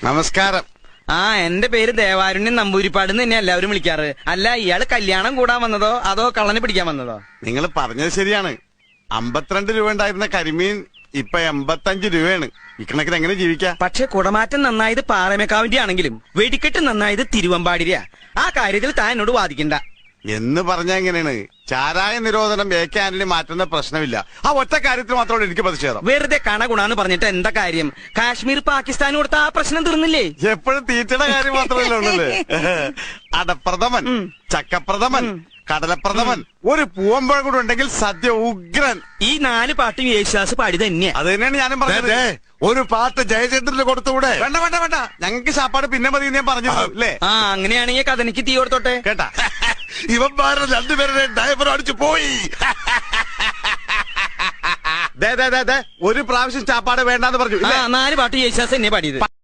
നമസ്കാരം. എന്റെ പേര് ദേവാരുണ്യൻ നമ്പൂരിപ്പാട് തന്നെ എല്ലാവരും വിളിക്കാറ്. അല്ല, ഇയാള് കല്യാണം കൂടാൻ വന്നതോ അതോ കള്ളനെ പിടിക്കാൻ വന്നതോ? നിങ്ങൾ പറഞ്ഞത് ശരിയാണ്. 52 രൂപ ഉണ്ടായിരുന്ന കരിമീൻ ഇപ്പൊ 85 രൂപയാണ്. ഇക്കണക്കിന് എങ്ങനെ ജീവിക്കാം? പക്ഷെ കുടമാറ്റം നന്നായത് പാറമേക്കാവിന്റെ ആണെങ്കിലും വെടിക്കെട്ട് നന്നായത് തിരുവമ്പാടിരിയാ. ആ കാര്യത്തിൽ താൻ എന്നോട് വാദിക്കണ്ട എന്ന് പറഞ്ഞാ എങ്ങനെയാണ്? ചാരായ നിരോധനം AK ആന്റണി മാറ്റുന്ന പ്രശ്നമില്ല. ആ ഒറ്റ കാര്യത്തിൽ മാത്രമാണ് എനിക്ക് പ്രതിഷേധം. വെറുതെ കണഗുണാന്ന് പറഞ്ഞിട്ട് എന്താ കാര്യം? കാശ്മീർ പാകിസ്ഥാൻ കൊടുത്ത ആ പ്രശ്നം തീർന്നില്ലേ? എപ്പോഴും തീറ്റയുടെ കാര്യം മാത്രമല്ലേ ഉള്ളല്ലേ? അടപ്രഥമൻ, ചക്കപ്രഥമൻ, കടലപ്രഥമൻ, ഒരു പൂവമ്പഴം കൂടെ ഉണ്ടെങ്കിൽ സദ്യ ഉഗ്രൻ. ഈ 4 പാട്ടും യേശുദാസ് പാടി തന്നെയാ. അത് തന്നെയാണ് ഞാനും പറഞ്ഞത്. ഒരു പാട്ട് ജയചന്ദ്രന് കൊടുത്തുകൂടെ? വേണ്ട വേണ്ട വേണ്ട, ഞങ്ങൾക്ക് ശാപ്പാട് പിന്നെ മതി ഞാൻ പറഞ്ഞു അല്ലേ? അങ്ങനെയാണെങ്കിൽ കഥനിക്ക് തീ കൊടുത്തോട്ടെ കേട്ടാ. ഇവന്മാരുടെ രണ്ടുപേരുടെ ഡ്രൈവർ അടിച്ചു പോയി. ഒരു പ്രാവശ്യം ചാപ്പാട് വേണ്ടാന്ന് പറഞ്ഞു. 4 പാട്ട് യേശുദാസ് എന്നെ പാടിയത്.